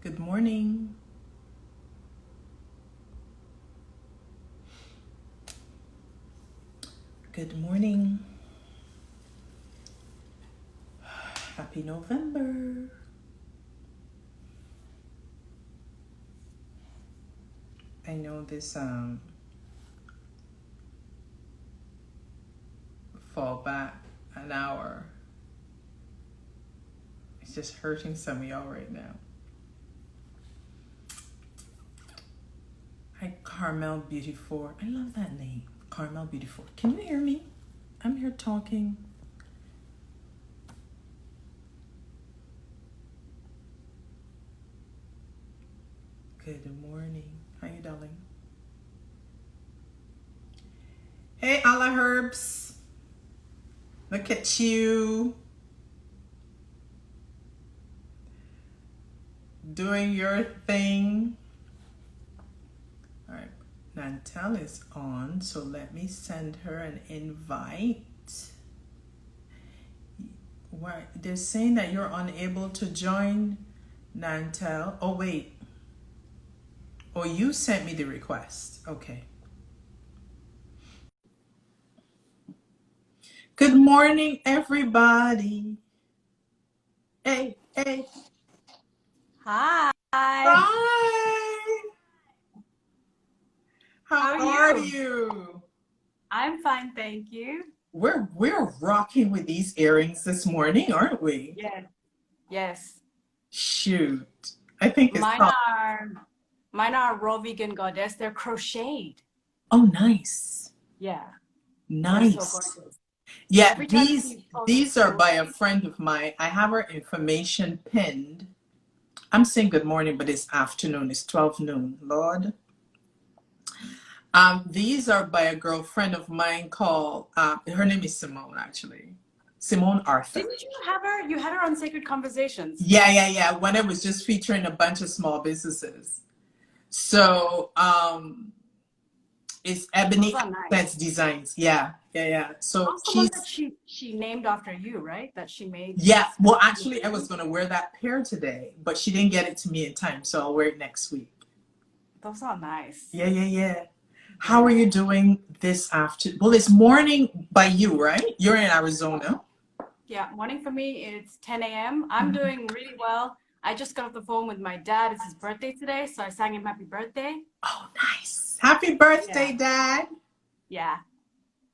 Good morning. Good morning. Happy November. I know this fall back an hour. It's just hurting some of y'all right now. Hi, Carmel Beautiful. I love that name. Carmel Beautiful. Can you hear me? I'm here talking. Good morning. How you darling? Hey, a la Herbs. Look at you. Doing your thing. All right. Nantale is on, so let me send her an invite. Why they're saying that you're unable to join, Nantale. Oh wait. Oh, you sent me the request. Okay. Good morning, everybody. Hey, hey. Hi. Hi. How How are are you? you? I'm fine, thank you. We're rocking with these earrings this morning, aren't we? Yes. Yes. Shoot. I think it's Mine called. are mine are raw vegan goddess. They're crocheted. Oh, nice. Yeah, they're so Nice. gorgeous. Yeah, Every time these she posts these are by a stories. friend of mine. I have her information pinned. I'm saying good morning, but it's afternoon. It's 12 noon. Lord. These are by a girlfriend of mine called her name is Simone, actually. Simone Arthur. Didn't you have her? You had her on Sacred Conversations. Yeah. When I was just featuring a bunch of small businesses. So it's Those Ebony are nice. Accents Designs. Yeah. So That's the one that she's she named after you, right? That she made yeah. Well, specifically actually, for I was you. gonna wear that pair today, but she didn't get it to me in time, so I'll wear it next week. Those are nice. Yeah. How are Yeah. you doing this after? Well, it's morning by you, right? You're in Arizona. Yeah, morning for me, it's 10 a.m. I'm Mhm. doing really well. I just got off the phone with my dad. It's his birthday today, so I sang him happy birthday. Oh, nice. Happy Yeah, birthday, Dad. yeah. So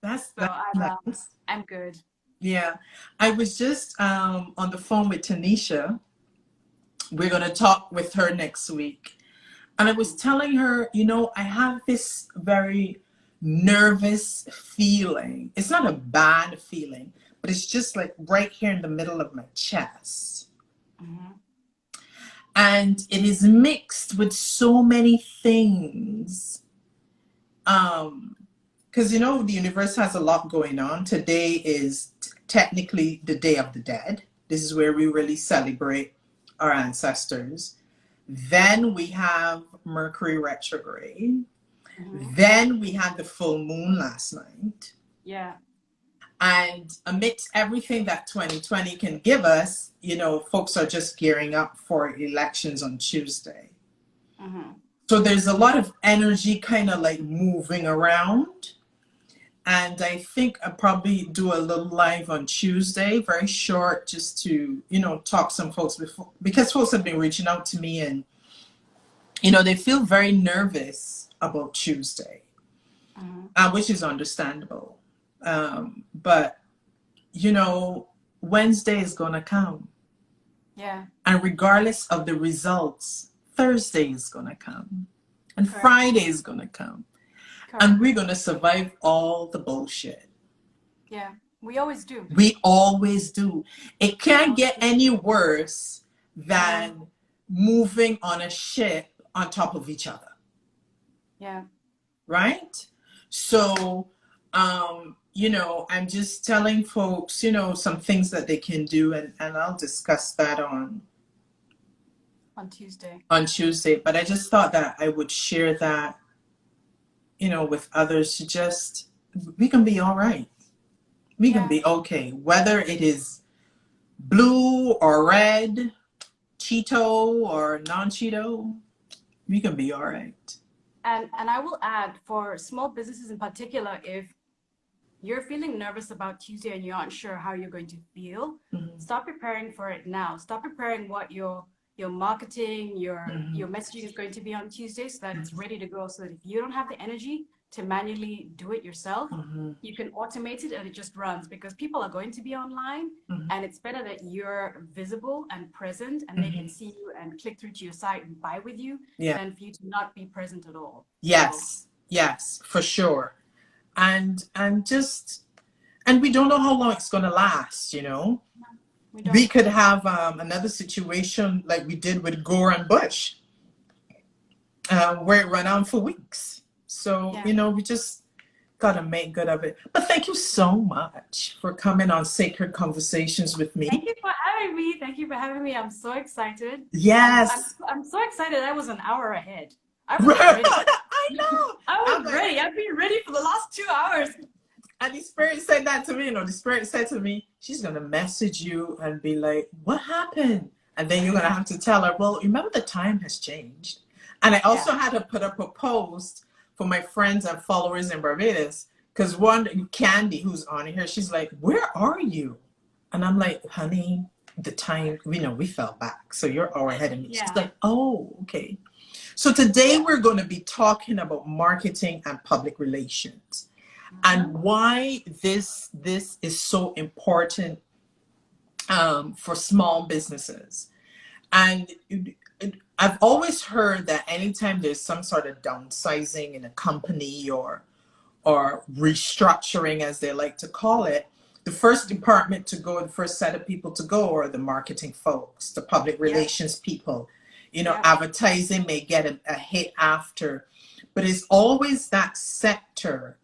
That's nice. I'm good. Yeah. I was just on the phone with Tanisha. We're gonna talk with her next week. And I was telling her, I have this very nervous feeling. It's not a bad feeling, but it's just like right here in the middle of my chest. Hmm. And it is mixed with so many things. Because the universe has a lot going on. Today is technically the Day of the Dead. This is where we really celebrate our ancestors. Then we have Mercury retrograde. Hmm. Then we had the full moon last night. Yeah, And amidst everything that 2020 can give us, folks are just gearing up for elections on Tuesday. hmm, So there's a lot of energy kind of like moving around. And I think I'll probably do a little live on Tuesday, very short, just to, talk some folks before, because folks have been reaching out to me and, they feel very nervous about Tuesday, hmm. which is understandable. But, you know, Wednesday is going to come. Yeah, And regardless of the results, Thursday is going to come. And correct, Friday is going to come. And correct. we're going to survive all the bullshit. Yeah, we always do. We always do. It We can't always get do. any worse No, than moving on a ship on top of each other, yeah, right? So, I'm just telling folks, some things that they can do, and I'll discuss that on Tuesday. on Tuesday. But I just thought that I would share that, with others to just, we can be all right. We can Yeah, be okay. Whether it is blue or red, Cheeto or non-Cheeto, we can be all right. And I will add, for small businesses in particular, if you're feeling nervous about Tuesday and you aren't sure how you're going to feel, start preparing for it now. Start preparing what your marketing, your messaging is going to be on Tuesday, so that it's ready to go. So that if you don't have the energy to manually do it yourself, you can automate it and it just runs, because people are going to be online, and it's better that you're visible and present and they can see you and click through to your site and buy with you than for you to not be present at all. Yes, yes, for sure. And we don't know how long it's going to last, you know. We could have another situation like we did with Gore and Bush, where it ran on for weeks. So, you know, we just got to make good of it. But thank you so much for coming on Sacred Conversations with me. Thank you for having me. Thank you for having me. I'm so excited. Yes. I'm so excited. I was an hour ahead. I was ready. I know. I was ready. I've been ready for the last 2 hours. And the Spirit said that to me, you know, the Spirit said to me, she's going to message you and be like, what happened? And then you're going to have to tell her, well, remember the time has changed. And I also had to put up a post for my friends and followers in Barbados, because one, Candy, who's on here, she's like, where are you? And I'm like, honey, the time, you know, we fell back. So you're all ahead of me. She's like, oh, okay. So today we're going to be talking about marketing and public relations. And why this is so important for small businesses. And I've always heard that anytime there's some sort of downsizing in a company or restructuring, as they like to call it, the first department to go, the first set of people to go are the marketing folks, the public relations people. You know, advertising may get a hit after, but it's always that sector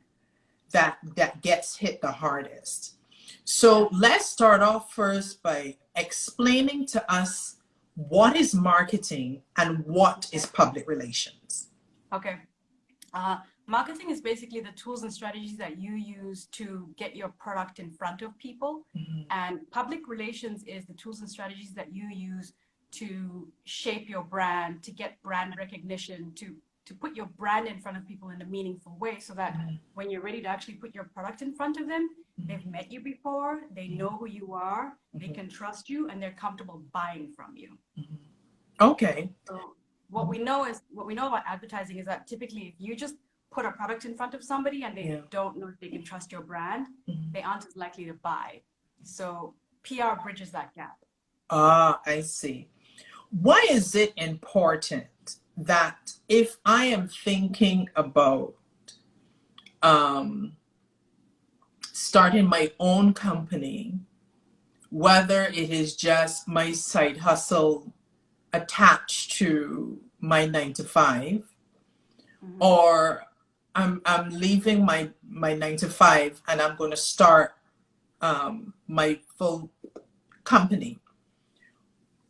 that gets hit the hardest. So let's start off first by explaining to us what is marketing and what is public relations. Okay. Marketing is basically the tools and strategies that you use to get your product in front of people. And public relations is the tools and strategies that you use to shape your brand, to get brand recognition, to put your brand in front of people in a meaningful way, so that when you're ready to actually put your product in front of them, they've met you before, they know who you are, they can trust you, and they're comfortable buying from you. Okay. So what we know about advertising is that typically if you just put a product in front of somebody and they don't know if they can trust your brand, they aren't as likely to buy. So PR bridges that gap. Ah, I see. Why is it important that if I am thinking about starting my own company, whether it is just my side hustle attached to my 9 to 5, or I'm leaving my 9 to 5 and I'm going to start my full company?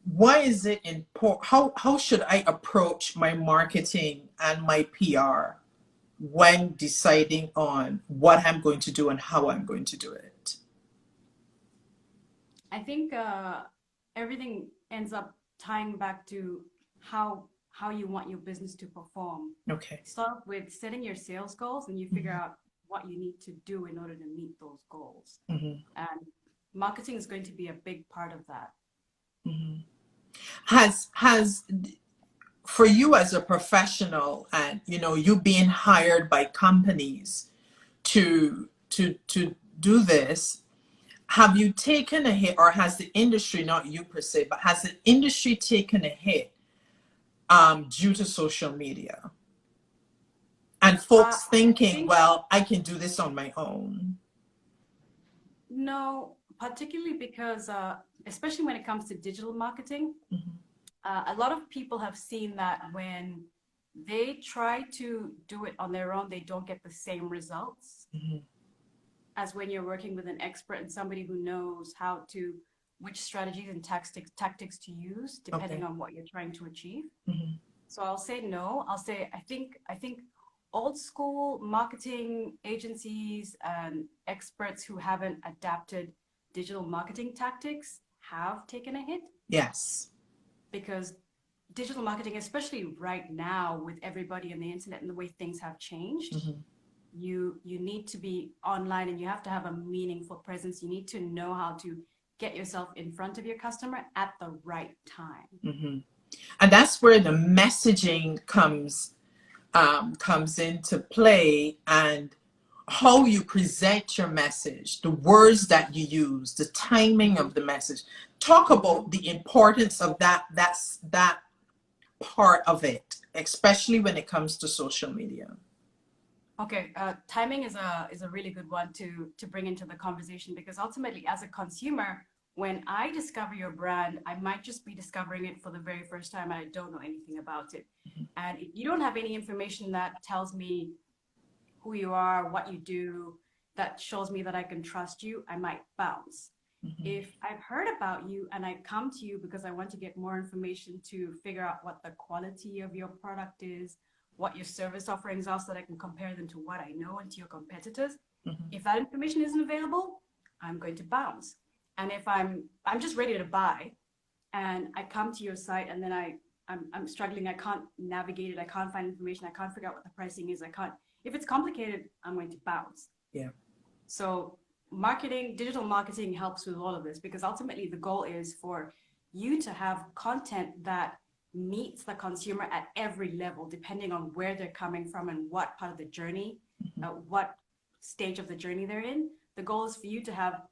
Why is it important? How should I approach my marketing and my PR when deciding on what I'm going to do and how I'm going to do it? I think everything ends up tying back to how you want your business to perform. Okay. Start with setting your sales goals, and you figure out what you need to do in order to meet those goals. And marketing is going to be a big part of that. Has for you as a professional, and you know, you being hired by companies to do this, have you taken a hit, or has the industry, not you per se, but has the industry taken a hit due to social media and folks thinking, well, I can do this on my own? No, particularly because especially when it comes to digital marketing, a lot of people have seen that when they try to do it on their own, they don't get the same results as when you're working with an expert and somebody who knows which strategies and tactics to use depending on what you're trying to achieve. So I'll say no. I'll say I think old school marketing agencies and experts who haven't adapted digital marketing tactics have taken a hit. Yes. because digital marketing, especially right now with everybody on the internet and the way things have changed, you need to be online and you have to have a meaningful presence. You need to know how to get yourself in front of your customer at the right time. And that's where the messaging comes into play, and how you present your message, the words that you use, the timing of the message. Talk about the importance of that part of it, especially when it comes to social media. Okay, timing is a really good one to bring into the conversation, because ultimately, as a consumer, when I discover your brand, I might just be discovering it for the very first time and I don't know anything about it. And if you don't have any information that tells me who you are, what you do, that shows me that I can trust you, I might bounce. If I've heard about you and I come to you because I want to get more information to figure out what the quality of your product is, what your service offerings are, so that I can compare them to what I know and to your competitors. If that information isn't available, I'm going to bounce. And if I'm just ready to buy and I come to your site and then I'm struggling, I can't navigate it, I can't find information, I can't figure out what the pricing is, if it's complicated, I'm going to bounce. Yeah. So marketing, digital marketing helps with all of this, because ultimately the goal is for you to have content that meets the consumer at every level, depending on where they're coming from and what part of the journey, what stage of the journey they're in. The goal is for you to have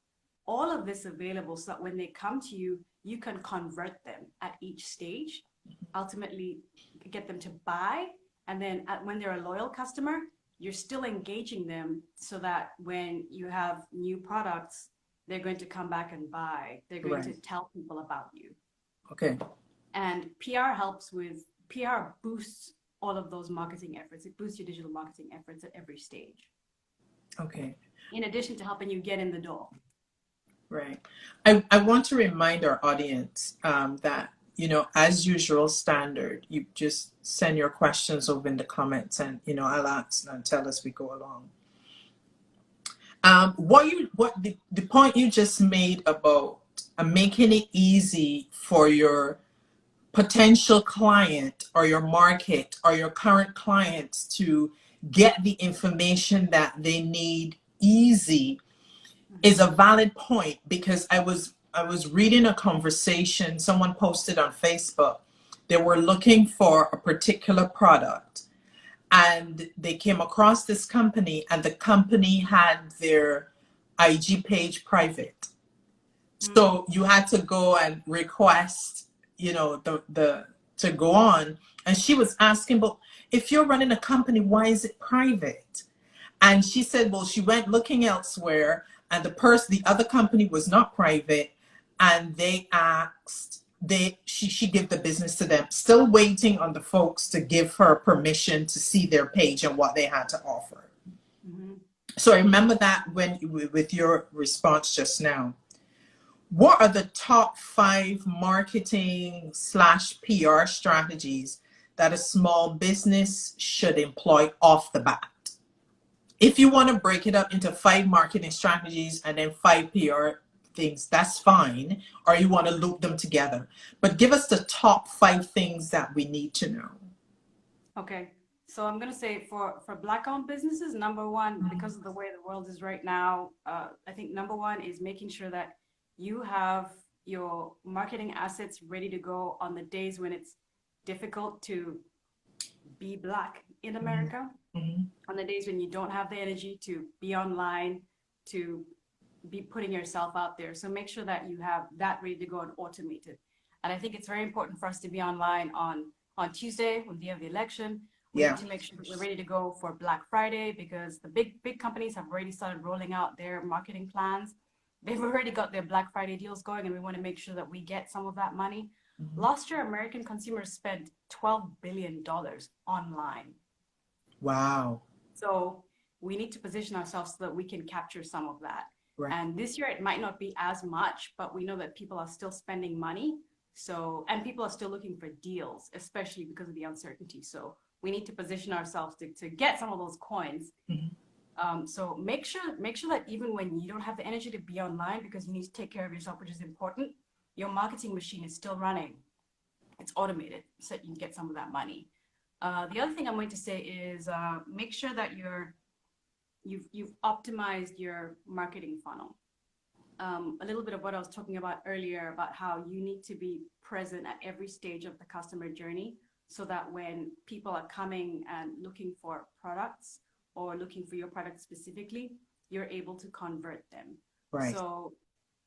all of this available so that when they come to you, you can convert them at each stage, ultimately get them to buy. And then when they're a loyal customer, you're still engaging them so that when you have new products, they're going to come back and buy. They're going to tell people about you. Okay. And PR boosts all of those marketing efforts. It boosts your digital marketing efforts at every stage. Okay. In addition to helping you get in the door. Right. I want to remind our audience that, as usual, standard, you just send your questions over in the comments and, I'll ask and tell as we go along. The point you just made about making it easy for your potential client or your market or your current clients to get the information that they need easy is a valid point, because I was reading a conversation someone posted on Facebook. They were looking for a particular product and they came across this company, and the company had their IG page private. So you had to go and request, the to go on. And she was asking, but if you're running a company, why is it private? And she said, well, she went looking elsewhere, and the other company was not private, and they asked, she gave the business to them, still waiting on the folks to give her permission to see their page and what they had to offer. So I remember that with your response just now. What are the top 5 marketing / PR strategies that a small business should employ off the bat? If you want to break it up into 5 marketing strategies and then 5 PR things, that's fine. Or you want to loop them together. But give us the top 5 things that we need to know. Okay. So I'm going to say for Black-owned businesses, number one, because of the way the world is right now, I think number one is making sure that you have your marketing assets ready to go on the days when it's difficult to be Black in America, on the days when you don't have the energy to be online, to be putting yourself out there. So make sure that you have that ready to go and automated. And I think it's very important for us to be online on Tuesday, on the day of the election. We need to make sure that we're ready to go for Black Friday, because the big companies have already started rolling out their marketing plans. They've already got their Black Friday deals going, and we want to make sure that we get some of that money. Last year, American consumers spent $12 billion online. Wow. So we need to position ourselves so that we can capture some of that. Right. And this year, it might not be as much, but we know that people are still spending money. And people are still looking for deals, especially because of the uncertainty. So we need to position ourselves to get some of those coins. So make sure that even when you don't have the energy to be online because you need to take care of yourself, which is important, your marketing machine is still running. it's automated so you can get some of that money. The other thing I'm going to say is make sure that you've optimized your marketing funnel. A little bit of what I was talking about earlier about how you need to be present at every stage of the customer journey so that when people are coming and looking for products or looking for your product specifically, you're able to convert them. Right. So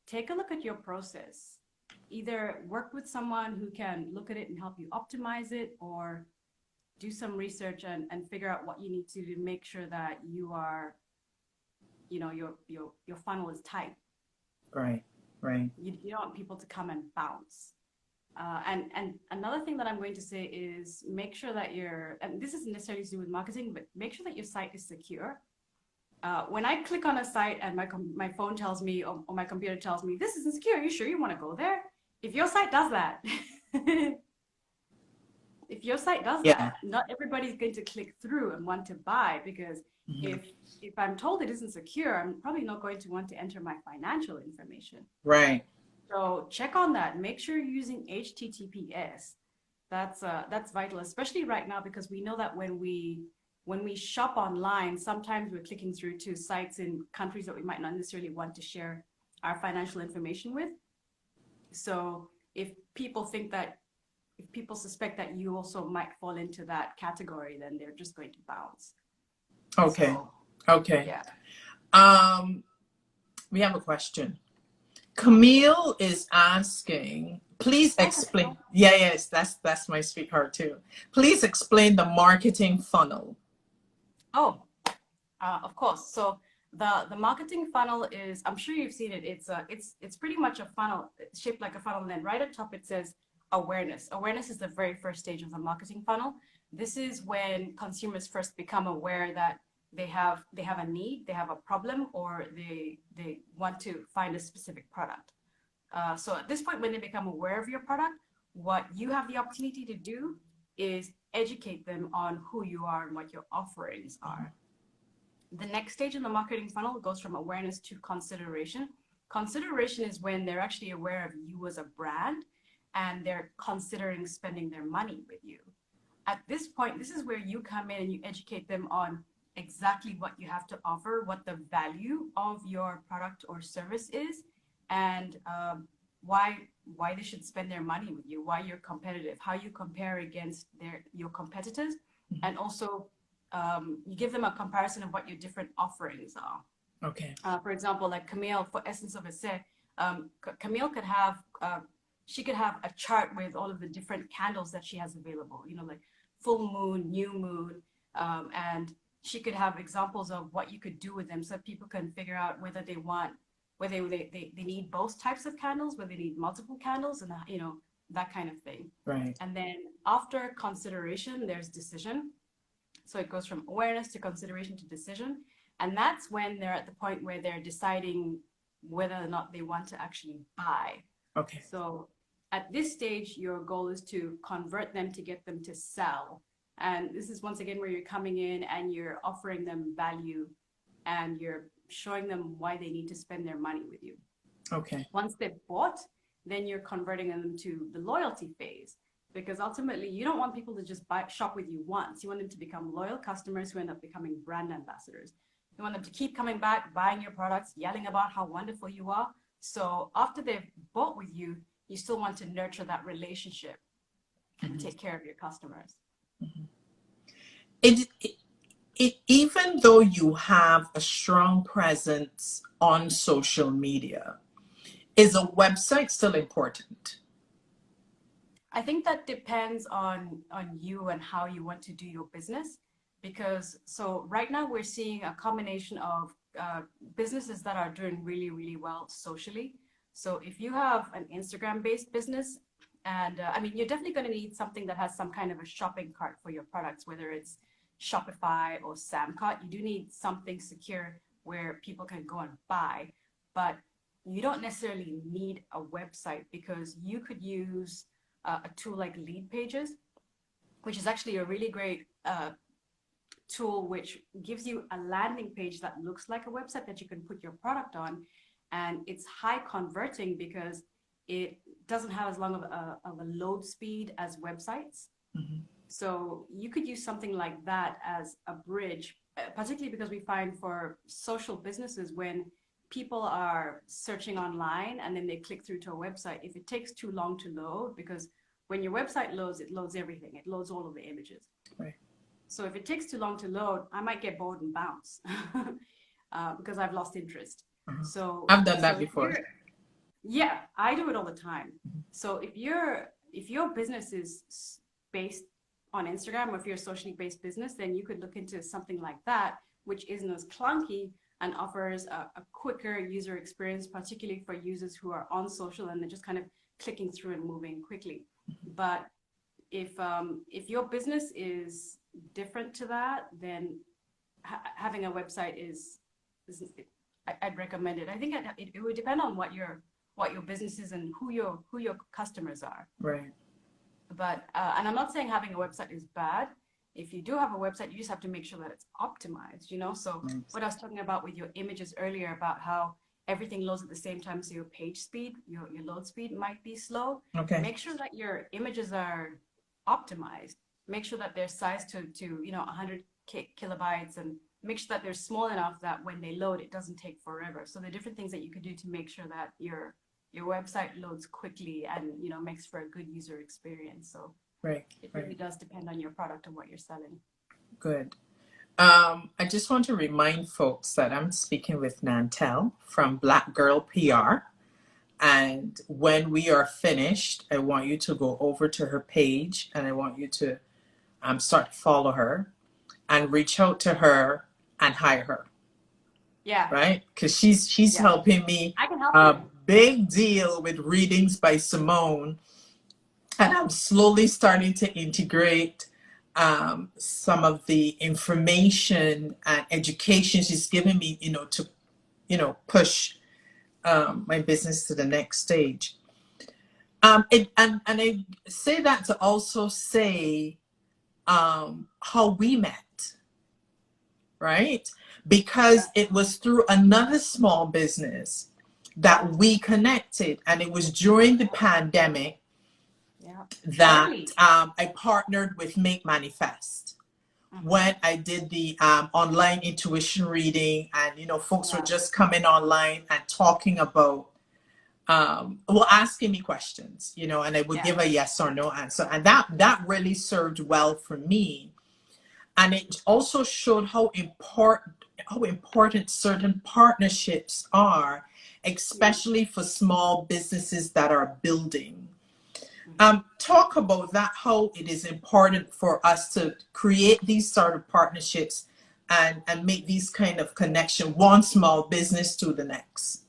take a look at your process. Either work with someone who can look at it and help you optimize it, or do some research and figure out what you need to do to make sure that you are, your funnel is tight. Right. Right. You don't want people to come and bounce. And another thing that I'm going to say is make sure that and this isn't necessarily to do with marketing, but make sure that your site is secure. When I click on a site and my phone tells me, or my computer tells me, this isn't secure, are you sure you want to go there? If your site does that, not everybody's going to click through and want to buy, because if I'm told it isn't secure, I'm probably not going to want to enter my financial information. Right. So check on that. Make sure you're using HTTPS. That's vital, especially right now, because we know that when we shop online, sometimes we're clicking through to sites in countries that we might not necessarily want to share our financial information with. So if people suspect that you also might fall into that category, then they're just going to bounce. Okay. So, okay. Yeah. We have a question. Camille is asking, please explain. Yes, that's my sweetheart too. Please explain the marketing funnel. Of course. So the marketing funnel is, I'm sure you've seen it. It's pretty much a funnel shaped like a funnel. And then right at top it says awareness. Awareness is the very first stage of the marketing funnel. This is when consumers first become aware that they have a need, they have a problem, or they want to find a specific product. So at this point, when they become aware of your product, what you have the opportunity to do is educate them on who you are and what your offerings are. The next stage in the marketing funnel goes from awareness to consideration. Consideration is when they're actually aware of you as a brand and they're considering spending their money with you. At this point, this is where you come in and you educate them on exactly what you have to offer, what the value of your product or service is, and why they should spend their money with you, why you're competitive, how you compare against your competitors, and also you give them a comparison of what your different offerings are. Okay. For example, like Camille, for Essence of Essay, Camille could have a chart with all of the different candles that she has available, like full moon, new moon, and she could have examples of what you could do with them so people can figure out whether they need both types of candles, whether they need multiple candles, and that kind of thing. Right. And then after consideration, there's decision. So it goes from awareness to consideration to decision. And that's when they're at the point where they're deciding whether or not they want to actually buy. Okay. So at this stage, your goal is to convert them to get them to sell. And this is once again where you're coming in and you're offering them value and you're showing them why they need to spend their money with you. Okay. Once they've bought, then you're converting them to the loyalty phase, because ultimately you don't want people to just shop with you once. You want them to become loyal customers who end up becoming brand ambassadors. You want them to keep coming back, buying your products, yelling about how wonderful you are. So after they've bought with you, you still want to nurture that relationship and take care of your customers. Even though you have a strong presence on social media, is a website still important? I think that depends on you and how you want to do your business, because so right now we're seeing a combination of businesses that are doing really, really well socially. So if you have an Instagram-based business, and you're definitely going to need something that has some kind of a shopping cart for your products, whether it's Shopify or Samcart. You do need something secure where people can go and buy, but you don't necessarily need a website, because you could use a tool like Lead Pages, which is actually a really great tool which gives you a landing page that looks like a website that you can put your product on. And it's high converting because it doesn't have as long of a load speed as websites. Mm-hmm. So you could use something like that as a bridge, particularly because we find for social businesses, when people are searching online and then they click through to a website, if it takes too long to load, because when your website loads, it loads everything. It loads all of the images. Right. So if it takes too long to load, I might get bored and bounce because I've lost interest. Uh-huh. So, I've done that so if before. yeah, I do it all the time. So if your business is based on Instagram, or if you're a socially based business, then you could look into something like that, which isn't as clunky and offers a quicker user experience, particularly for users who are on social and they're just kind of clicking through and moving quickly. But if your business is different to that, then having a website is I'd recommend it. I think it would depend on what your business is and who your customers are. Right. But and I'm not saying having a website is bad. If you do have a website, you just have to make sure that it's optimized, you know? So what I was talking about with your images earlier about how everything loads at the same time, so your page speed, your load speed might be slow. Okay. Make sure that your images are optimized. Make sure that they're sized to 100 kilobytes, and make sure that they're small enough that when they load, it doesn't take forever. So there are different things that you could do to make sure that your website loads quickly and makes for a good user experience. So right. it really does depend on your product and what you're selling. Good. I just want to remind folks that I'm speaking with Nantale from Black Girl PR. And when we are finished, I want you to go over to her page and I want you to start to follow her and reach out to her and hire her. Yeah. Right? Because she's helping me I can help a you. big deal with readings by Simone. And I'm slowly starting to integrate some of the information and education she's given me, to push my business to the next stage. And I say that to also say how we met, right? Because it was through another small business that we connected, and it was during the pandemic that I partnered with Make Manifest when I did the online intuition reading, and folks were just coming online and talking about asking me questions, and I would give a yes or no answer, and that really served well for me. And it also showed how important certain partnerships are, especially for small businesses that are building. Talk about that, how it is important for us to create these sort of partnerships and make these kind of connection, one small business to the next.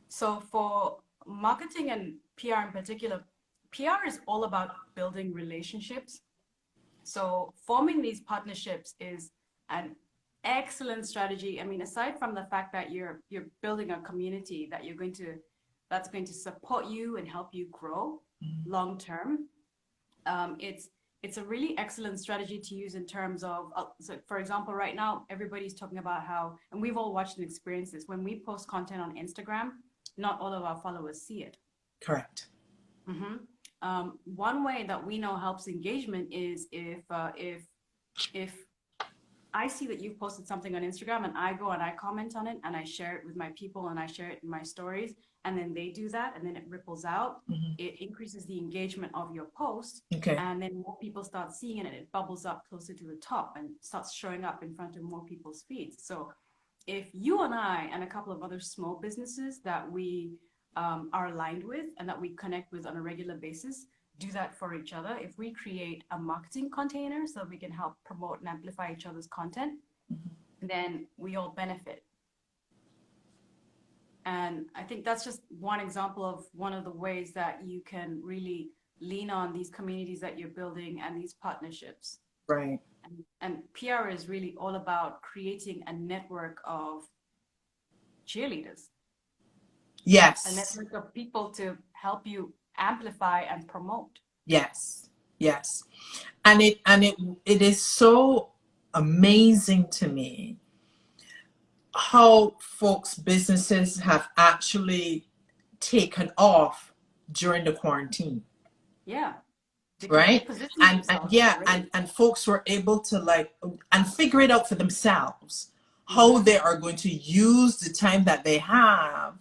So for marketing and PR in particular, PR is all about building relationships. So forming these partnerships is an excellent strategy. I mean, aside from the fact that you're building a community that's going to support you and help you grow long term, it's a really excellent strategy to use in terms of, so for example, right now, everybody's talking about how, and we've all watched and experienced this, when we post content on Instagram, not all of our followers see it. Correct. One way that we know helps engagement is if I see that you've posted something on Instagram and I go and I comment on it and I share it with my people and I share it in my stories, and then they do that and then it ripples out, it increases the engagement of your post, and then more people start seeing it and it bubbles up closer to the top and starts showing up in front of more people's feeds. So if you and I and a couple of other small businesses that we are aligned with and that we connect with on a regular basis do that for each other, if we create a marketing container so we can help promote and amplify each other's content, then we all benefit. And I think that's just one example of one of the ways that you can really lean on these communities that you're building and these partnerships. Right. And PR is really all about creating a network of cheerleaders. Yes. A network of people to help you amplify and promote. Yes. Yes. And it is so amazing to me how folks' businesses have actually taken off during the quarantine. Yeah, because they Right. positioned And themselves yeah, already. and folks were able to like and figure it out for themselves how Mm-hmm. they are going to use the time that they have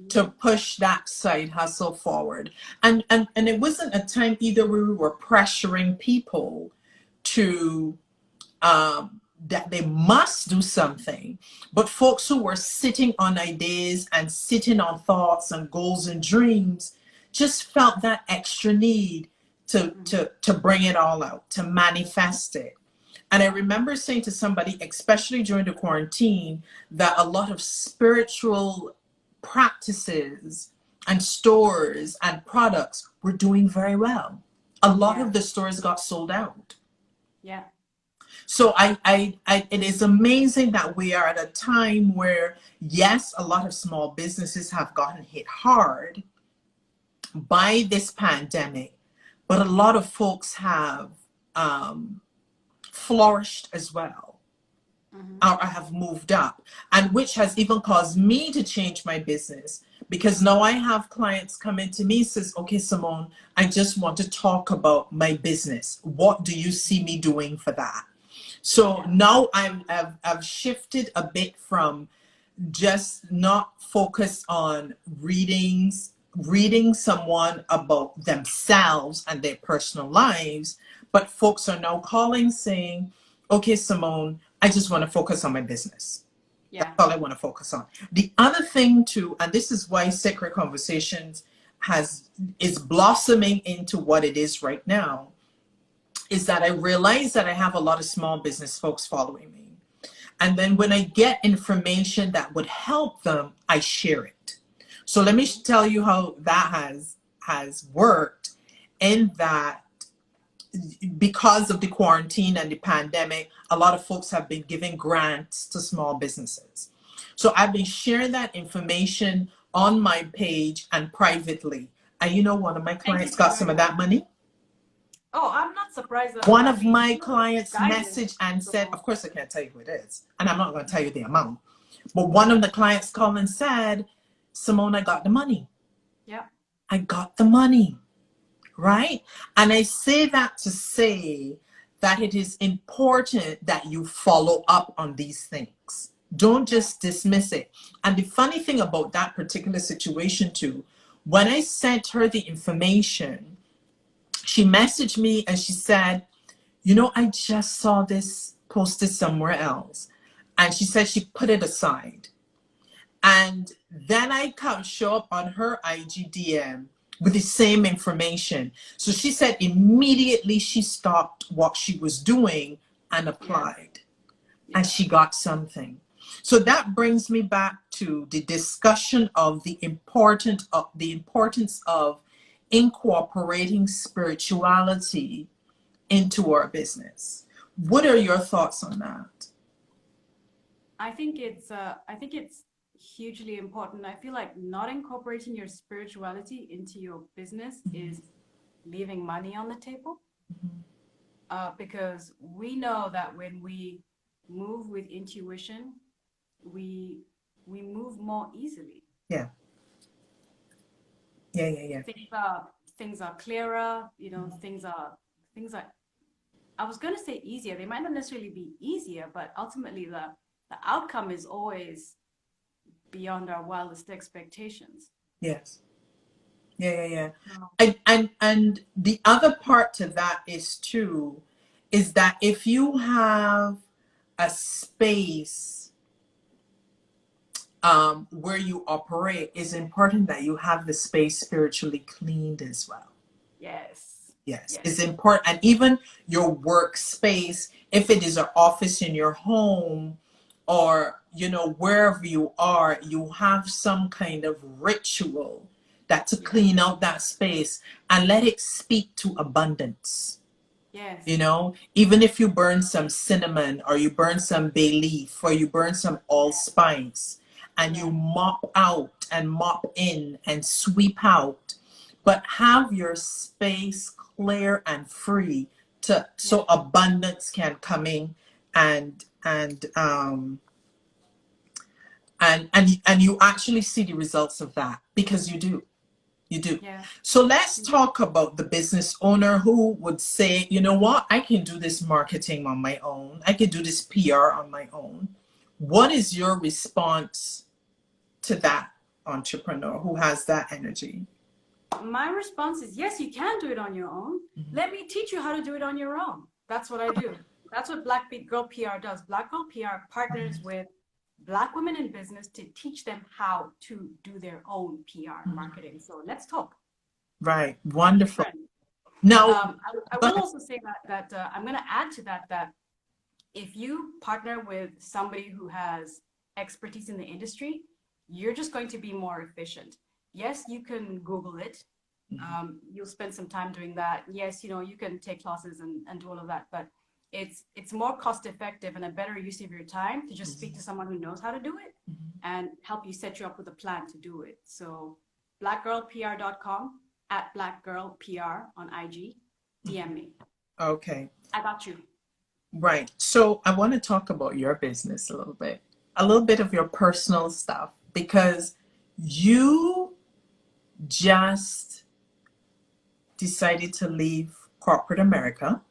to Mm-hmm. push that side hustle forward. And it wasn't a time either where we were pressuring people to that they must do something, but folks who were sitting on ideas and sitting on thoughts and goals and dreams just felt that extra need Mm-hmm. to bring it all out, to manifest it. And I remember saying to somebody, especially during the quarantine, that a lot of spiritual practices and stores and products were doing very well. A lot Yeah, of the stores got sold out. yeah, So it is amazing that we are at a time where, yes, a lot of small businesses have gotten hit hard by this pandemic, but a lot of folks have um, flourished as well, mm-hmm. or have moved up, and which has even caused me to change my business, because now I have clients come into me says, okay, Simone, I just want to talk about my business. What do you see me doing for that? So Yeah, now I've shifted a bit from just not focus on reading someone about themselves and their personal lives, but folks are now calling saying, okay, Simone, I just want to focus on my business. That's yeah, all I want to focus on. The other thing too, and this is why Sacred Conversations has is blossoming into what it is right now, is that I realize that I have a lot of small business folks following me. And then when I get information that would help them, I share it. So let me mm-hmm. tell you how that has worked, in that because of the quarantine and the pandemic, a lot of folks have been giving grants to small businesses. So I've been sharing that information on my page and privately. And you know, one of my Thank you clients for got some doing of that. that money. Oh, I'm not surprised at all. One I of mean, my you know, clients guidance. messaged and said, So, of course I can't tell you who it is, and I'm not going to tell you the amount, but one of the clients called and said, Simone, I got the money. yeah, I got the money, right? And I say that to say that it is important that you follow up on these things. Don't yeah, just dismiss it. And the funny thing about that particular situation too, when I sent her the information, she messaged me and she said, you know, I just saw this posted somewhere else. And she said she put it aside. And then I come show up on her IGDM with the same information. So she said immediately she stopped what she was doing and yeah, applied. And yeah, she got something. So that brings me back to the discussion of the importance of incorporating spirituality into our business. What are your thoughts on that? I think it's hugely important. I feel like not incorporating your spirituality into your business is leaving money on the table. Because we know that when we move with intuition, we we move more easily. Yeah, yeah, yeah, yeah. Things are clearer, you know, things are, I was going to say easier. They might not necessarily be easier, but ultimately the outcome is always beyond our wildest expectations. Yes. Yeah, yeah, yeah. No. And the other part to that is too, is that if you have a space where you operate, it's important that you have the space spiritually cleaned as well. Yes. Yes, it's Yes. important. And even your workspace, if it is an office in your home, or you know, wherever you are, you have some kind of ritual that to Yeah. clean out that space and let it speak to abundance. You Yes. know, even if you burn some cinnamon, or you burn some bay leaf, or you burn some Yeah. allspice, and you Yeah. mop out and mop in and sweep out, but have your space clear and free to Yeah. so abundance can come in, and and you actually see the results of that, because you do. Yeah. So let's talk about the business owner who would say, you know what, I can do this marketing on my own, I can do this PR on my own. What is your response to that entrepreneur who has that energy? My response is yes, you can do it on your own. Let me teach you how to do it on your own. That's what I do. That's what Black Girl PR does. Black Girl PR partners with Black women in business to teach them how to do their own PR marketing. So let's talk. Right. Let's be Wonderful. friends. Now, I go will ahead. also say that I'm going to add to that if you partner with somebody who has expertise in the industry, you're just going to be more efficient. Yes, you can Google it. You'll spend some time doing that. Yes, you can take classes and do all of that, but it's more cost effective and a better use of your time to just speak to someone who knows how to do it and help you set you up with a plan to do it. So blackgirlpr.com, at blackgirlpr on IG, DM me. Okay. I got you. Right. So I want to talk about your business a little bit of your personal stuff, because you just decided to leave corporate America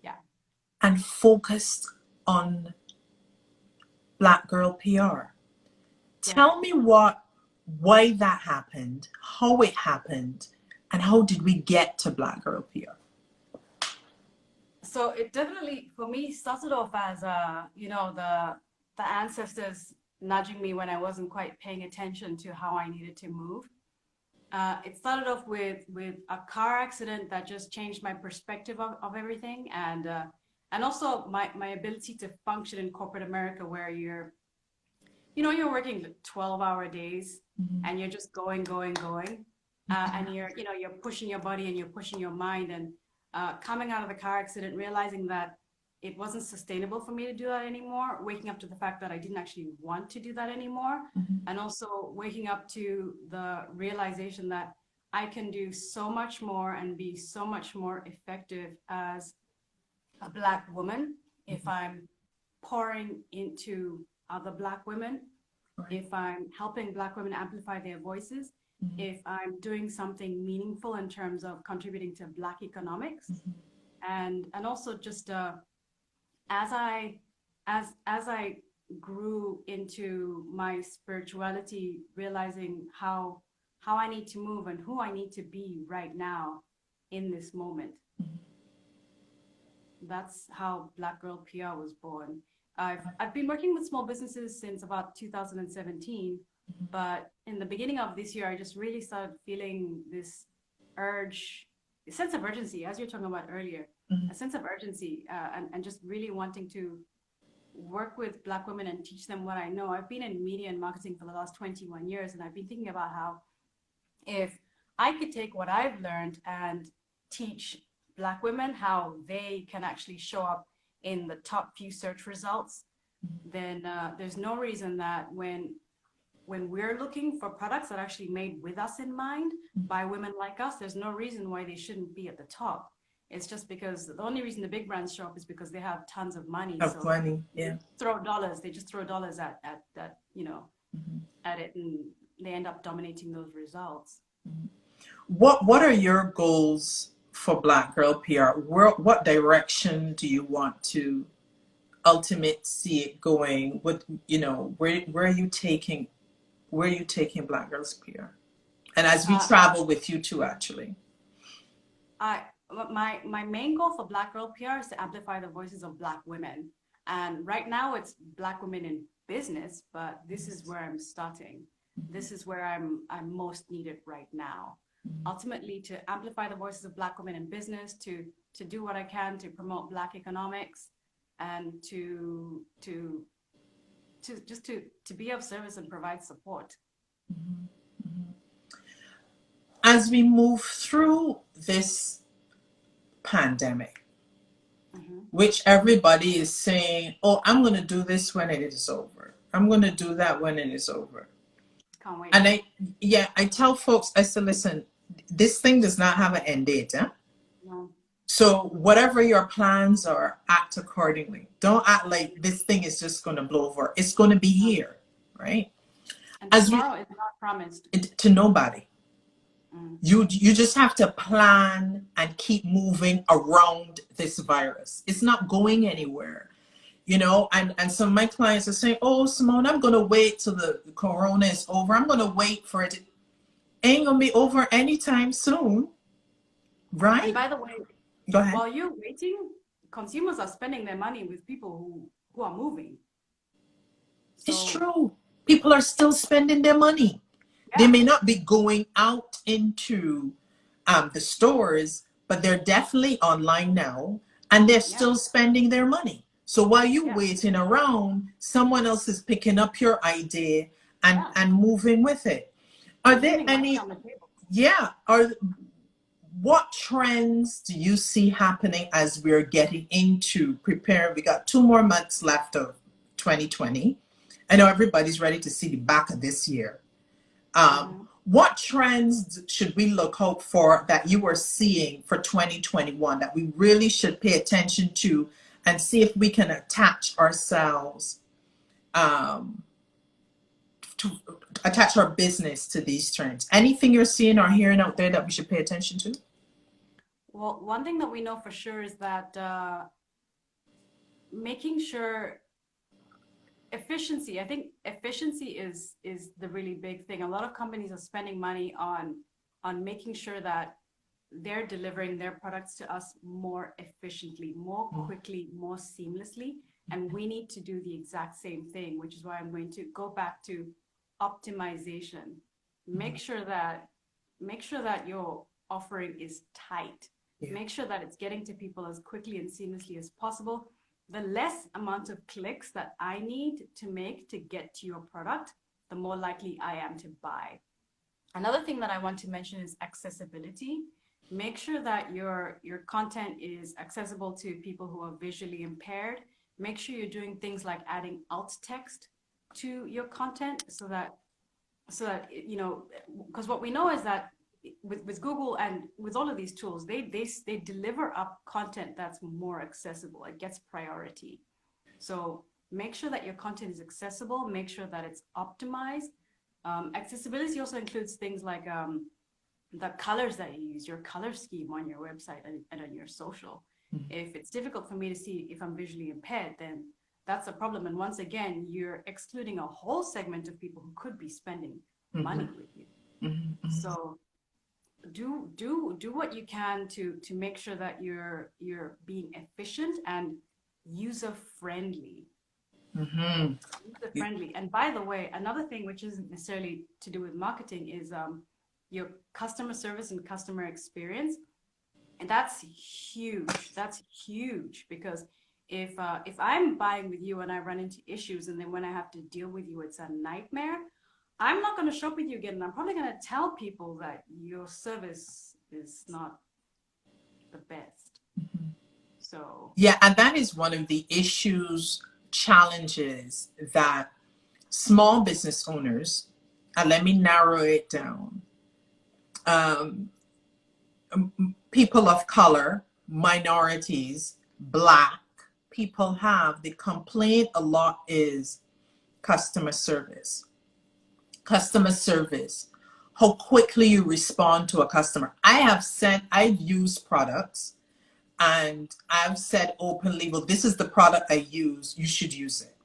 Yeah. and focused on Black Girl PR. Yeah. Tell me why that happened, how it happened, and how did we get to Black Girl PR? So it definitely, for me, started off as the ancestors nudging me when I wasn't quite paying attention to how I needed to move. It started off with a car accident that just changed my perspective of everything, and also my ability to function in corporate America, where you're working 12-hour days and you're just going, and you're pushing your body and you're pushing your mind, and coming out of the car accident, realizing that it wasn't sustainable for me to do that anymore, waking up to the fact that I didn't actually want to do that anymore, and also waking up to the realization that I can do so much more and be so much more effective as a Black woman if I'm pouring into other Black women, if I'm helping Black women amplify their voices, if I'm doing something meaningful in terms of contributing to Black economics, and also just as I grew into my spirituality, realizing how I need to move and who I need to be right now in this moment. That's how Black Girl PR was born. I've been working with small businesses since about 2017, but in the beginning of this year, I just really started feeling this urge, a sense of urgency, as you were talking about earlier, a sense of urgency, and just really wanting to work with Black women and teach them what I know. I've been in media and marketing for the last 21 years, and I've been thinking about how if I could take what I've learned and teach Black women how they can actually show up in the top few search results, then there's no reason that when we're looking for products that are actually made with us in mind by women like us, there's no reason why they shouldn't be at the top. It's just because the only reason the big brands show up is because they have tons of money. Of money, yeah. They just throw dollars at it, and they end up dominating those results. What are your goals for Black Girl PR? What direction do you want to ultimate see it going? What where are you taking Black Girls PR? And as we travel with you too, actually. My main goal for Black Girl PR is to amplify the voices of Black women. And right now it's Black women in business, but this is where I'm starting. This is where I'm most needed right now. Ultimately, to amplify the voices of Black women in business, to do what I can to promote Black economics, and to be of service and provide support. As we move through this pandemic, which everybody is saying, oh, I'm going to do this when it is over. I'm going to do that when it is over. Can't wait. And I tell folks, I say, listen, this thing does not have an end date. Huh? No. So whatever your plans are, act accordingly. Don't act like this thing is just going to blow over. It's going to be here, right? And As we, tomorrow is not promised. to nobody. Mm. You just have to plan and keep moving around this virus. It's not going anywhere. And some of my clients are saying, oh, Simone, I'm going to wait till the corona is over. I'm going to wait for it. Ain't going to be over anytime soon, And right? by the way, Go ahead. while you're waiting, consumers are spending their money with people who are moving. It's So true. People are still spending their money. They yeah, may not be going out into the stores, but they're definitely online now, and they're yeah, still spending their money. So while you're yeah, waiting around, someone else is picking up your idea and yeah. moving with it. Are And there putting money any? on the table. Yeah. What trends do you see happening as we're getting into preparing? We got 2 more months left of 2020. I know everybody's ready to see the back of this year. Mm-hmm. What trends should we look out for that you are seeing for 2021 that we really should pay attention to and see if we can attach ourselves, um, to attach our business to these trends? Anything you're seeing or hearing out there that we should pay attention to? Well, one thing that we know for sure is that making sure efficiency, I think efficiency is the really big thing. A lot of companies are spending money on making sure that they're delivering their products to us more efficiently, more quickly, more seamlessly. And we need to do the exact same thing, which is why I'm going to go back to optimization. Make sure that your offering is tight. Yeah. Make sure that it's getting to people as quickly and seamlessly as possible. The less amount of clicks that I need to make to get to your product, the more likely I am to buy. Another thing that I want to mention is accessibility. Make sure that your content is accessible to people who are visually impaired. Make sure you're doing things like adding alt text to your content so that because what we know is that with Google and with all of these tools, they deliver up content that's more accessible. It gets priority. So make sure that your content is accessible. Make sure that it's optimized. Accessibility also includes things like the colors that you use, your color scheme on your website and on your social. If it's difficult for me to see if I'm visually impaired, then that's a problem. And once again, you're excluding a whole segment of people who could be spending money with you. So do what you can to make sure that you're being efficient and user friendly. User friendly. And by the way, another thing which isn't necessarily to do with marketing is your customer service and customer experience. And that's huge. That's huge because if I'm buying with you and I run into issues and then when I have to deal with you, it's a nightmare. I'm not going to shop with you again. And I'm probably going to tell people that your service is not the best. So Yeah, and that is one of the issues, challenges that small business owners, and let me narrow it down, um, people of color, minorities, Black people have. The complaint a lot is customer service. Customer service, how quickly you respond to a customer. I've used products and I've said openly, well, this is the product I use, you should use it.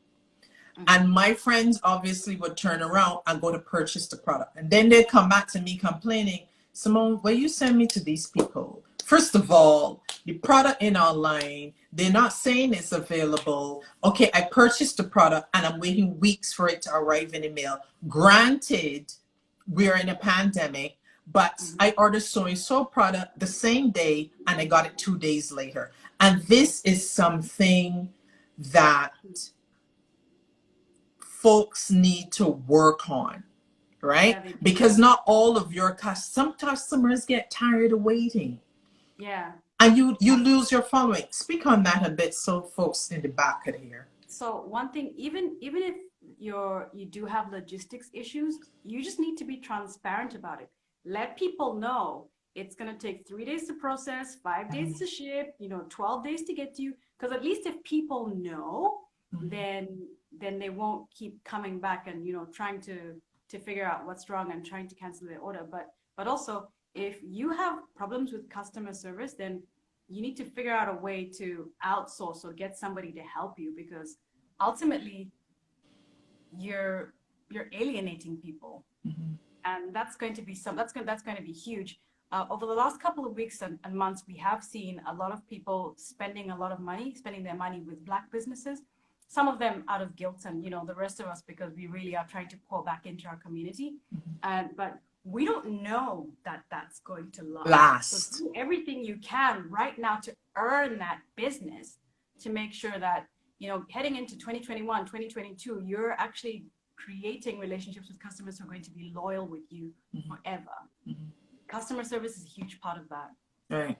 And my friends obviously would turn around and go to purchase the product. And then they'd come back to me complaining, Simone, will you send me to these people? First of all, the product in online, they're not saying it's available. Okay, I purchased the product and I'm waiting weeks for it to arrive in the mail. Granted, we're in a pandemic, but I ordered so-and-so product the same day and I got it 2 days later. And this is something that folks need to work on, right? yeah, Because not all of your some customers get tired of waiting yeah. and you lose your following. Speak on that a bit so folks in the back could hear. So one thing, even if you do have logistics issues, you just need to be transparent about it. Let people know it's going to take 3 days to process, 5 days to ship, 12 days to get to you. Because at least if people know, then they won't keep coming back and trying to to figure out what's wrong and trying to cancel their order. But also, if you have problems with customer service, then you need to figure out a way to outsource or get somebody to help you, because ultimately you're alienating people, and that's going to be that's going to be huge. Over the last couple of weeks and months, we have seen a lot of people spending a lot of money, spending their money with Black businesses. Some of them out of guilt, and the rest of us because we really are trying to pour back into our community. But we don't know that that's going to last. So do everything you can right now to earn that business, to make sure that heading into 2021, 2022, you're actually creating relationships with customers who are going to be loyal with you forever. Customer service is a huge part of that. Right.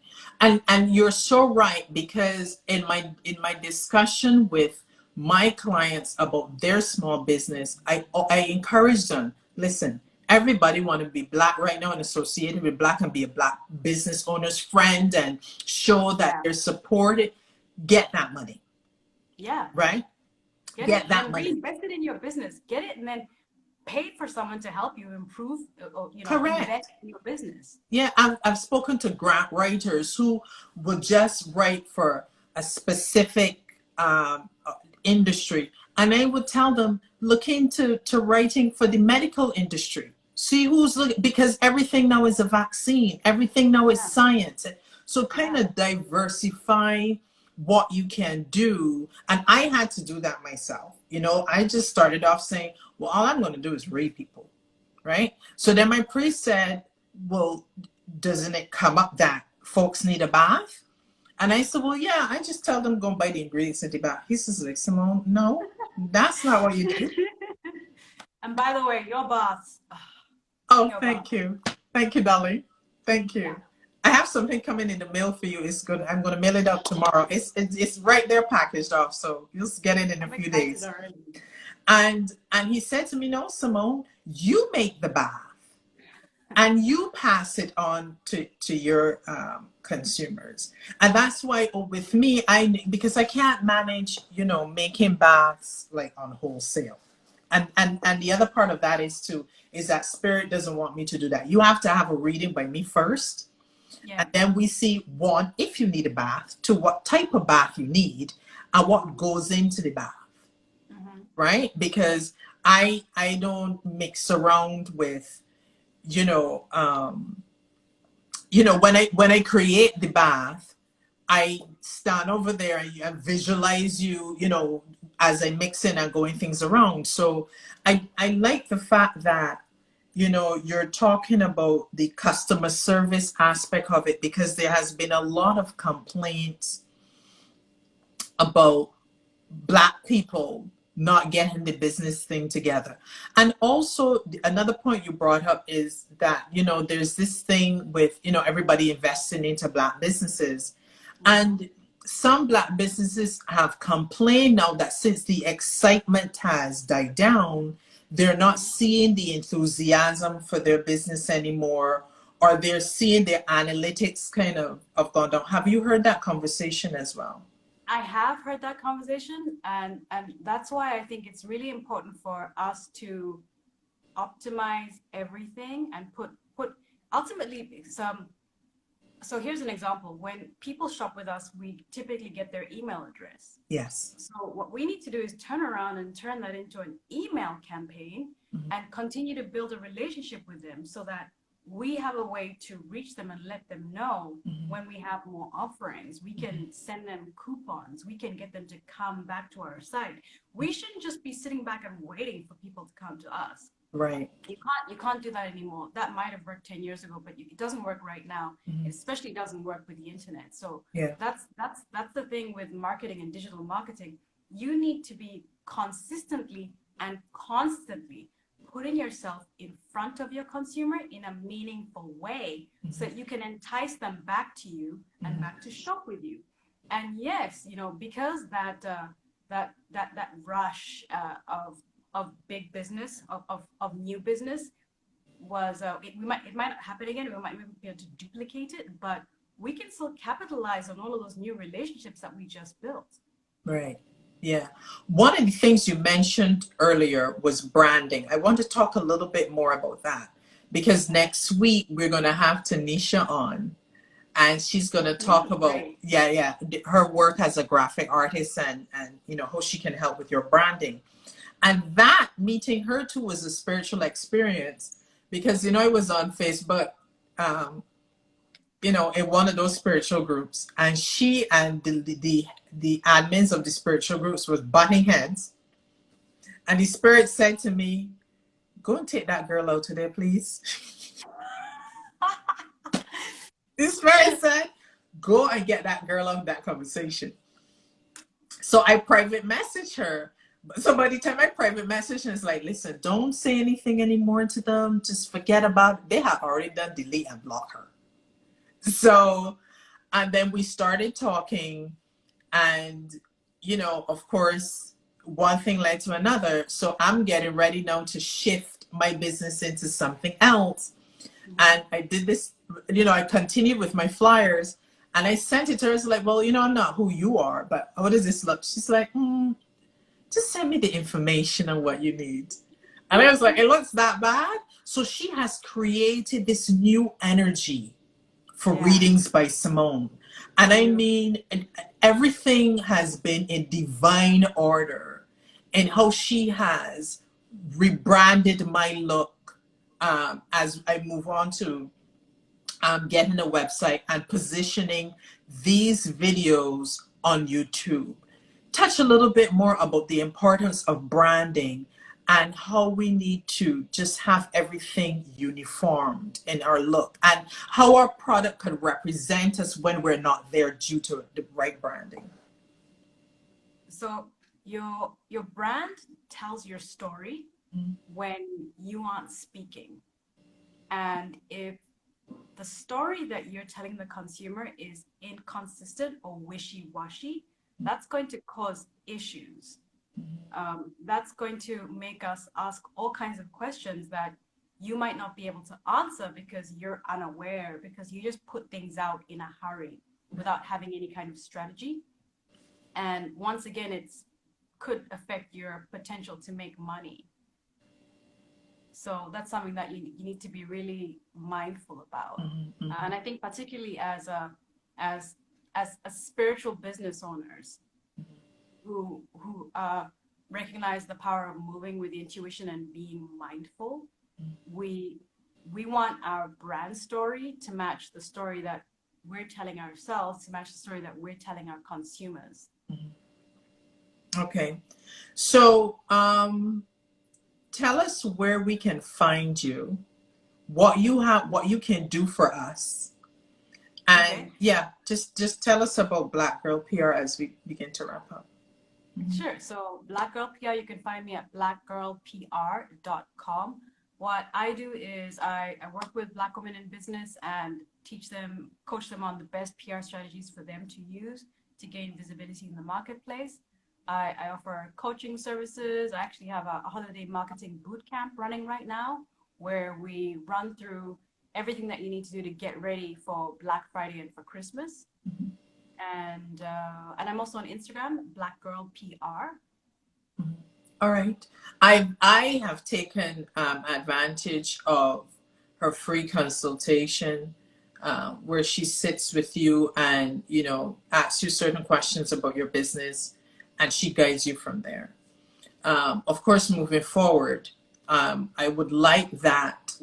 And you're so right, because in my discussion with my clients about their small business, I encourage them, listen, everybody want to be Black right now and associated with Black and be a Black business owner's friend and show that they're supported. Get that money. Yeah. Right? Get that money. Reinvest it in your business. Get it and then pay for someone to help you improve, invest in your business. Yeah, I've spoken to grant writers who will just write for a specific industry, and I would tell them, look into writing for the medical industry. See who's looking, because everything now is a vaccine. Everything now is science. So kind of diversify what you can do. And I had to do that myself. I just started off saying, well, all I'm going to do is read people, right? So then my priest said, well, doesn't it come up that folks need a bath? And I said, well, yeah, I just tell them go and buy the ingredients in the bath. He says, like, Simone, no, that's not what you do. And by the way, your baths. Oh, thank you. Thank you, darling. Thank you. Yeah. I have something coming in the mail for you. It's good. I'm going to mail it out tomorrow. It's right there packaged off. So you'll get it in a few days. And he said to me, no, Simone, you make the bath and you pass it on to your consumers. And that's why with me, because I can't manage, making baths like on wholesale. And the other part of that is that Spirit doesn't want me to do that. You have to have a reading by me first. Yeah. And then we see, one, if you need a bath, to what type of bath you need and what goes into the bath. Right? Because I don't mix around with, when I create the bath, I stand over there and visualize you, as I mix in and going things around. So I like the fact that, you're talking about the customer service aspect of it, because there has been a lot of complaints about Black people not getting the business thing together. And also another point you brought up is that, there's this thing with, everybody investing into Black businesses. And some Black businesses have complained now that since the excitement has died down, they're not seeing the enthusiasm for their business anymore, or they're seeing their analytics kind of gone down. Have you heard that conversation as well? I have heard that conversation, and that's why I think it's really important for us to optimize everything and put ultimately some. So here's an example. When people shop with us, we typically get their email address. Yes. So what we need to do is turn around and turn that into an email campaign and continue to build a relationship with them, so that we have a way to reach them and let them know when we have more offerings. We can send them coupons. We can get them to come back to our site. We shouldn't just be sitting back and waiting for people to come to us. Right. You can't do that anymore. That might have worked 10 years ago, but it doesn't work right now. It especially doesn't work with the internet. So that's the thing with marketing and digital marketing. You need to be consistently and constantly putting yourself in front of your consumer in a meaningful way, so that you can entice them back to you and back to shop with you. And yes, because that rush of big business, of new business was it might not happen again. We might be able to duplicate it, but we can still capitalize on all of those new relationships that we just built. Right. Yeah. One of the things you mentioned earlier was branding. I want to talk a little bit more about that because next week we're going to have Tanisha on, and she's going to talk about, Great. her work as a graphic artist, and how she can help with your branding. And that meeting her too was a spiritual experience because it was on Facebook, um, in one of those spiritual groups, and she and the admins of the spiritual groups was butting heads, and the spirit said to me, "Go and take that girl out today, please." The spirit said, "Go and get that girl out of that conversation." So I private messaged her. So by the time I private message, it's like, listen, don't say anything anymore to them. Just forget about it. They have already done delete and block her. So, and then we started talking, and of course, one thing led to another. So I'm getting ready now to shift my business into something else. And I did this, I continued with my flyers, and I sent it to her. It's like, well, I'm not who you are, but how does this look? She's like, just send me the information on what you need. And I was like, it looks that bad. So she has created this new energy for Yeah. readings by Simone. And I mean, everything has been in divine order, and how she has rebranded my look, as I move on to getting a website and positioning these videos on YouTube. Touch a little bit more about the importance of branding and how we need to just have everything uniformed in our look, and how our product could represent us when we're not there due to the right branding. So your brand tells your story when you aren't speaking. And if the story that you're telling the consumer is inconsistent or wishy-washy, that's going to cause issues. That's going to make us ask all kinds of questions that you might not be able to answer because you're unaware, because you just put things out in a hurry without having any kind of strategy. And once again, it's could affect your potential to make money. So that's something that you need to be really mindful about. And I think particularly as as spiritual business owners who recognize the power of moving with intuition and being mindful, we we want our brand story to match the story that we're telling ourselves, to match the story that we're telling our consumers. Okay. So, tell us where we can find you, what you have, what you can do for us. And Okay. yeah, just tell us about Black Girl PR as we begin to wrap up. Sure. So Black Girl PR, you can find me at blackgirlpr.com. What I do is I work with Black women in business and teach them, coach them on the best PR strategies for them to use to gain visibility in the marketplace. I offer coaching services. I actually have a holiday marketing boot camp running right now where we run through everything that you need to do to get ready for Black Friday and for Christmas. And I'm also on Instagram, Black Girl PR. All right. I have taken advantage of her free consultation, where she sits with you and asks you certain questions about your business, and she guides you from there. Of course, moving forward, I would like that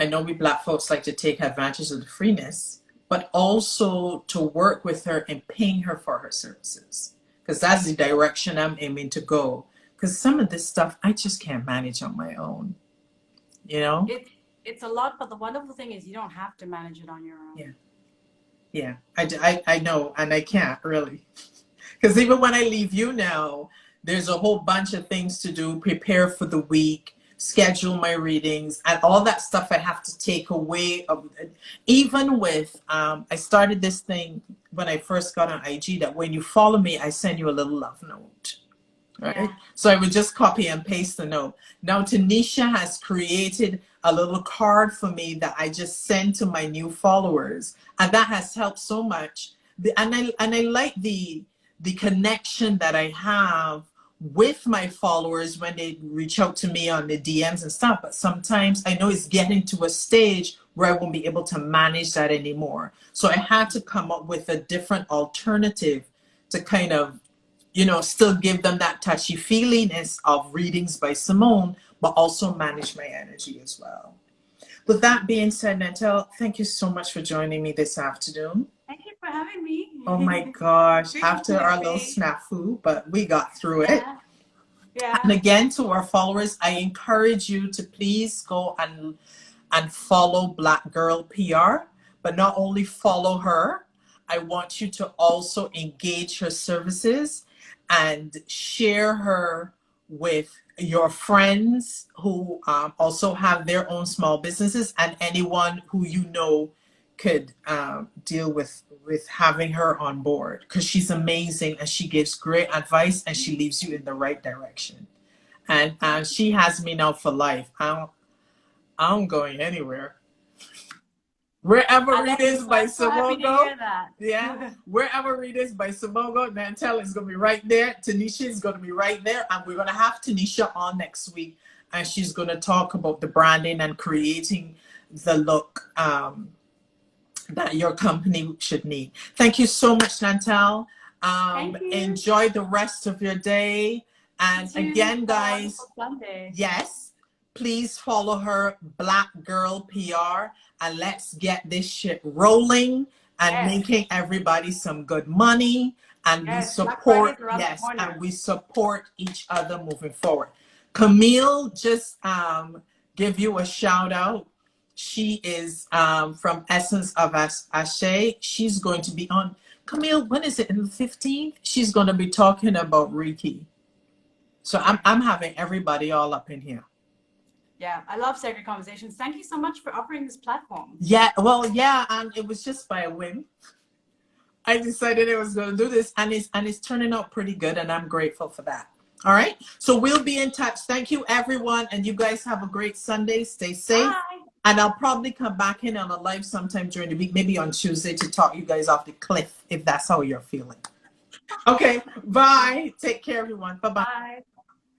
I know we Black folks like to take advantage of the freeness, but also to work with her and paying her for her services. Because that's the direction I'm aiming to go. Because some of this stuff I just can't manage on my own, you know? It's a lot, but the wonderful thing is you don't have to manage it on your own. Yeah. Yeah. I know, and I can't really. Because even when I leave you now, there's a whole bunch of things to do, prepare for the week, schedule my readings, and all that stuff I have to take away. Even with, I started this thing when I first got on IG that when you follow me, I send you a little love note. Right? Yeah. So I would just copy and paste the note. Now Tanisha has created a little card for me that I just send to my new followers. And that has helped so much. And I like the connection that I have with my followers when they reach out to me on the DMs and stuff. But sometimes I know it's getting to a stage where I won't be able to manage that anymore. So I had to come up with a different alternative to kind of, you know, still give them that touchy feeliness of readings by Simone, but also manage my energy as well. With that being said, Nantale, thank you so much for joining me this afternoon. Thank you for having me. Oh my gosh, Great after meeting our you, little Faye. snafu, but we got through it. Yeah, And yeah. again, to our followers, I encourage you to please go and follow Black Girl PR, but not only follow her, I want you to also engage her services and share her with your friends who also have their own small businesses, and anyone who you know could deal with having her on board, because she's amazing and she gives great advice and she leads you in the right direction. And she has me now for life. I'm going anywhere. Wherever Readers by I'm so happy Simone to go, hear that. yeah, wherever Readers by Simone go, Nantale is going to be right there. Tanisha is going to be right there. And we're going to have Tanisha on next week. And she's going to talk about the branding and creating the look that your company should need. Thank you so much, Nantale. Thank you. Enjoy the rest of your day. And You too. again, Have a guys, wonderful Sunday. yes, please follow her, Black Girl PR, and let's get this shit rolling and Yes, making everybody some good money. And we yes. Black Friday support, is around the yes, and corner. we support each other moving forward. Camille just give you a shout out. She is from Essence of Ashe. She's going to be on. Camille, when is it? In the 15th? She's going to be talking about Reiki. So I'm having everybody all up in here. Yeah, I love sacred conversations. Thank you so much for offering this platform. Yeah, well, yeah, and it was just by a whim. I decided I was going to do this, and it's turning out pretty good, and I'm grateful for that. All right, so we'll be in touch. Thank you, everyone, and you guys have a great Sunday. Stay safe, Bye. and I'll probably come back in on a live sometime during the week, maybe on Tuesday, to talk you guys off the cliff if that's how you're feeling. Okay, bye. Take care, everyone. Bye bye.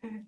Bye.